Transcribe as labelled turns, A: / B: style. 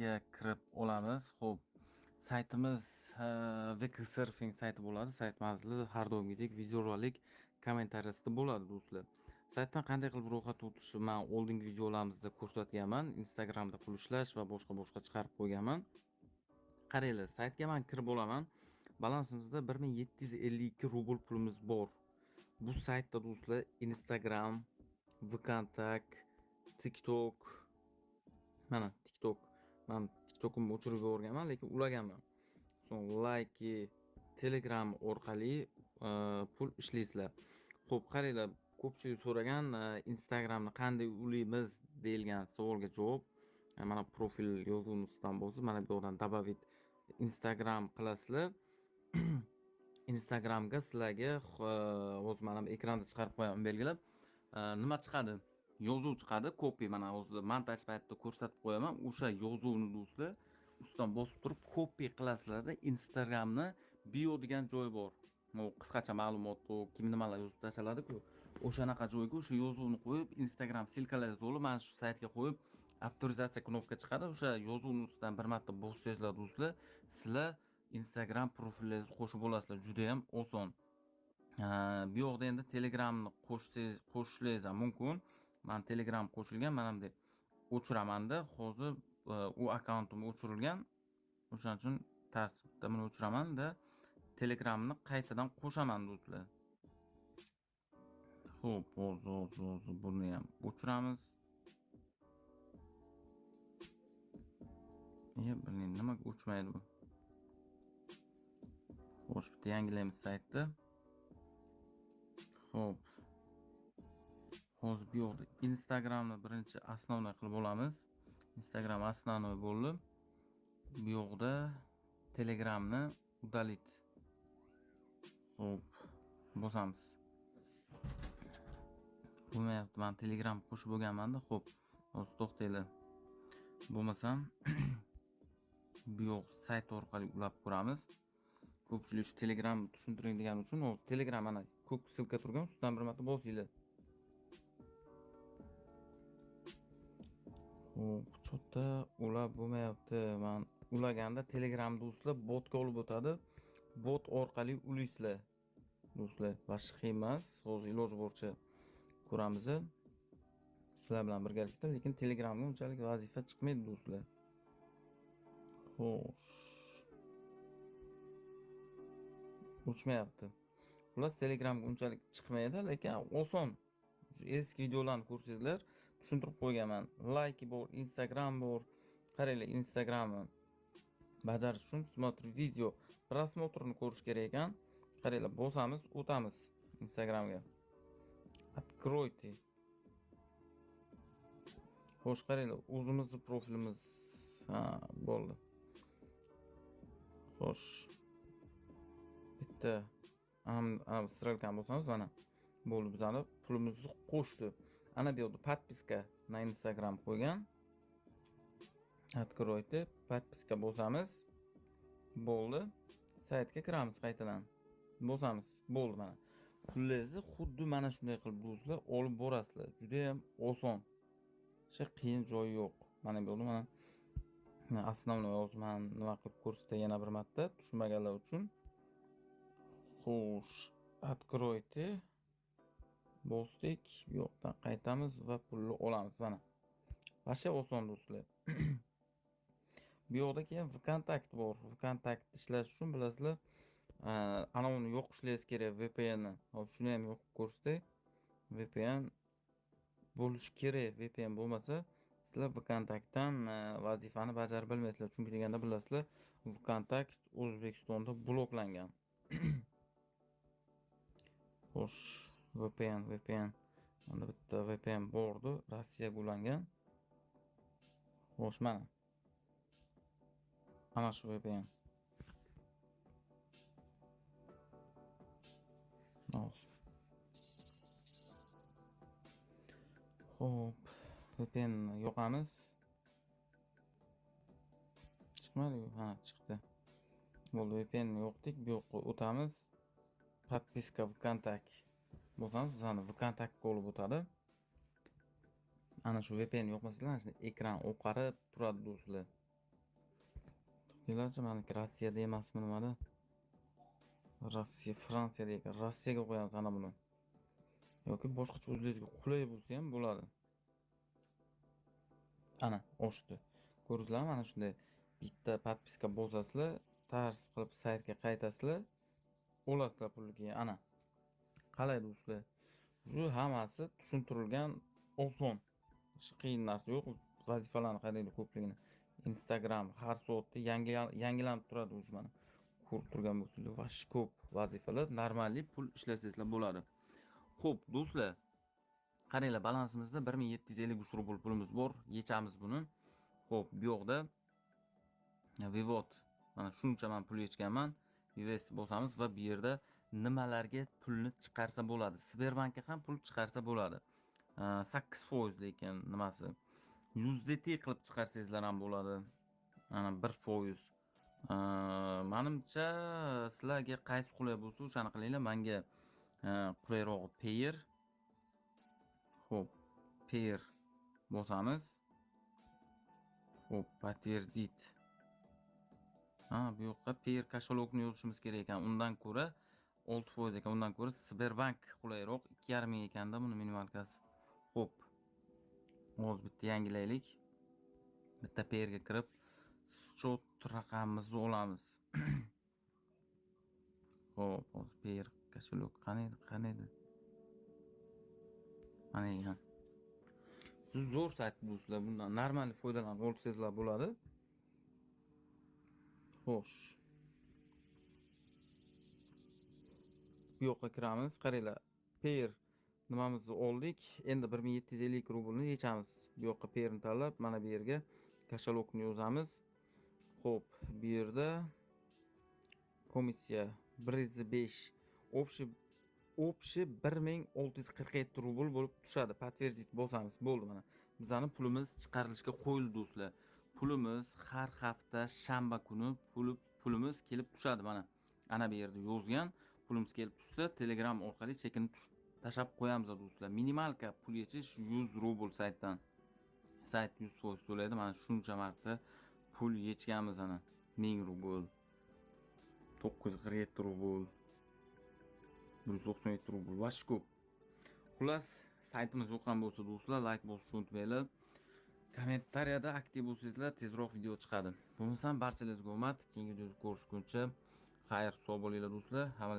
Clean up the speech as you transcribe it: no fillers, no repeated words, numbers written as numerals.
A: saytga kirib olamiz. Xo'p, saytimiz Wix-Surfing sayti bo'ladi. Sayt manzili har doimgidek videorolik kommentariyasida bo'ladi do'stlar. Saytdan qanday qilib ro'yxatga o'tishni men oldingi videolarimizda ko'rsatganman. Instagramda pul ishlash va boshqa chiqarib qo'yganman. Qaranglar, saytga men kirib olaman. Balansimizda 1752 rubl pulimiz bor. Bu saytda do'stlar Instagram, VKontakte, TikTok, mana TikTok. Men TikTokimni o'chirib yuborganman, lekin ulaganman. So'ng Like, Telegram orqali pul ishlaysizlar. Xo'p, qaranglar, ko'pchilik so'ragan Instagramni qanday ulaymiz deyilgan savolga javob. Mana profil yozuvimizdan bo'lsa, mana bu yerdan добавить Instagram qilasizlar. Instagramga sizlarga hozir mana ekranda chiqarib qo'yaman belgilab. Nima chiqadi? Yozuv chiqadi, copy. Mana hozir montaj paytida ko'rsatib qo'yaman. O'sha yozuvni do'stlar ustidan bosib turib copy qilasizlarda Instagramni bio degan joy bor. U qisqacha ma'lumot, kim nimalar yozib tashladi-ku. O'shanaqa joyga o'sha yozuvni qo'yib, Instagram silkalaringizni olib, mana shu saytga qo'yib, avtorizatsiya knopka chiqadi. O'sha yozuvni ustidan bir marta bossangizlar do'stlar, sizlar Instagram profillaringizni qo'shib olasizlar. Juda ham oson. Bu yoqda endi Telegramni qo'shishingiz ham mumkin. Men Telegram qo'shilgan, mana bunday o'chiraman-da. Hozir u akkauntim o'chirilgan. O'shaning uchun tartibda buni o'chiraman-da, Telegramni qaytadan qo'shaman do'stlar. Xo'p, hozir buni ham o'chiramiz. Bilmayman nimaga o'chmaydi bu. Xo'sh, bitta yangilaymiz saytni. Xo'p. Hozir bu yoqda Instagramni birinchi основной qilib olamiz. Instagram основной bo'ldi. Bu yoqda Telegramni удалить. Xo'p, bosamiz. Bo'lmayapti. Men Telegram qo'shib bo'lganman-da. Xo'p, hozir to'xtanglar. Bo'lmasam bu yoq sayt orqali ulab ko'ramiz. Ko'pchilik shu Telegram tushuntiring degan uchun hozir Telegram mana ko'k silka turgan, ustidan bir marta bosinglar. Xo'p, cho'tta ulab bo'lmayapti. Men ulaganda Telegram do'stlar botga olib o'tadi. Bot orqali ulaysizlar. Do'stlar, boshqa qiyin emas. Hozir iloji boricha ko'ramiz. Sizlar bilan birgalikda, lekin Telegramga unchalik vazifa chiqmaydi do'stlar. Xo'sh. O'chmayapti. Xullas Telegramga unchalik chiqmaydi, lekin oson. Eski videolarni ko'rsangizlar, tushuntirib qo'yganman. Like bor, Instagram bor. Qaranglar, Instagramni bajarish uchun смотри video просмотрni ko'rish kerak ekan. Qaranglar, bosamiz, o'tamiz Instagramga. Откройте. Xo'sh, qaranglar, o'zimizning profilimiz bo'ldi. Xo'sh. Bitta strelkani bosamiz, mana bo'ldi, bizani pulimizni qo'shdi. Ana bu yerda подписка na Instagram qo'ygan. Откройте, подписка bosamiz. Bo'ldi. Saytga kiramiz qaytadan. Bosamiz. Bo'ldi mana. Pullaringizni xuddi mana shunday qilib do'stlar olib borasizlar. Juda ham oson. Hech qiyin joyi yo'q. Mana bu yerda mana основной yozman nima qilib ko'rsatay yana bir marta tushunmaganlar uchun. Xo'sh, откройте. Bosdik, bu yoqdan qaytamiz va pulni olamiz mana. Vasha oson do'stlar. Bu yoqda keyin VKontakte bor. VKontakte ishlash uchun bilasizlar, ana uni yo'q ishlashingiz kerak VPNni. Hozir shuni ham yo'q ko'rsatay. VPN bo'lishi kerak. VPN bo'lmasa, sizlar VKontaktdan vazifani bajarib bilmaysizlar. Chunki deganda bilasizlar, VKontakte O'zbekistonda bloklangan. Xo'sh, VPN. Mana bitta VPN bordi, Rossiyaga ulangan. Xo'sh, mana. Ana shu VPN. Xo'p, VPN yoqamiz. Chiqmadi-ku? Ha, chiqdi. Bo'ldi, VPN yo'qdik, bu yoqqa o'tamiz. Подписка VKontakte. Bosamiz, bizani VKontakte olib o'tadi. Ana shu VPN yo'qmaslar, ekran oqarib turadi do'stlar. Iloji maniki Rossiyada emasmi nimada? Rossiya, Fransiyada ekan. Rossiyaga qo'yamiz ana buni. Yoki boshqacha o'zingizga qulay bo'lsa ham bo'ladi. Ana oshdi. Ko'rdingizlarmi? Mana shunday bitta podpiska bosasizlar, tars qilib saytga qaytasizlar, olasizlar pulni keyin. Ana. Qalay do'stlar? Shu hammasi tushuntirilgan oson. Hech qiyin narsa yo'q. Vazifalarni qaranglar ko'pligini. Instagram har soatda yangilanib turadi o'zi mana. Ko'rib turgan bo'lsangiz, vash ko'p vazifalar, normalniy pul ishlasangizlar bo'ladi. Xo'p, do'stlar, qaranglar, balansimizda 1753 rubl pulimiz bor. Yechamiz buni. Xo'p, bu yoqda Vivot, mana shuncha men pul yechganman. Invest bosamiz va bu yerda nimalarga pulni chiqarsa bo'ladi. Sberbankka ham pul chiqarsa bo'ladi. 8% lekin nimasi? USDT qilib chiqarsangizlar ham bo'ladi. Mana 1%. Menimcha sizlarga qaysi qulay bo'lsa, o'shani qilinglar. Menga qulayroq Payer. Xo'p, Payer bosamiz. Xo'p, подтвердить. Bu yoqqa Payer koshalokni yozishimiz kerak ekan. Undan ko'ra 6% ekan. Undan ko'ra Sberbank qulayroq. 2,5 ming ekanda buni minimalkasi. Xo'p. Hozir bitta yangilaylik. Bitta Payerga kirib счет raqamimizni olamiz. Xo'p, hozir Payer koshalok qani edi? Mana ekan. Siz zo'r sayt do'stlar, bundan normal foydalanib olsangizlar bo'ladi. Xo'sh. Bu yoqqa kiramiz. Qaranglar. Payer nimamizni oldik. Endi 1750 rublni yechamiz. Bu yoqqa Payerni tanlab, mana bu yerga koshalokni yozamiz. Xo'p, bu yerda komissiya 105, общий 1647 rubl bo'lib tushadi. Подтвердить bosamiz. Bo'ldi mana. Bizning pulimiz chiqarilishga qo'yildi do'stlar. Pulimiz har hafta shanba kuni pulimiz kelib tushadi mana. Ana bu yerda yozgan. Pulimiz kelib tushsa, Telegram orqali chekini tashab qo'yamiz do'stlar. Minimalka pul yechish 100 rubl saytdan. Sayt 100% to'laydi. Mana shuncha marta pul yechganmiz ana. 1000 rubl, 947 rubl, 197 rubl. Vash ko'p. Xullas, saytimiz yoqqan bo'lsa do'stlar, like bosishni unutmanglar. Kommentariyada aktiv bo'lsangizlar, tezroq video chiqadi. Bo'lmasam barchalaringizga omad. Keyingi videoda ko'rishguncha xayr, sog' bo'linglar do'stlar. Hamma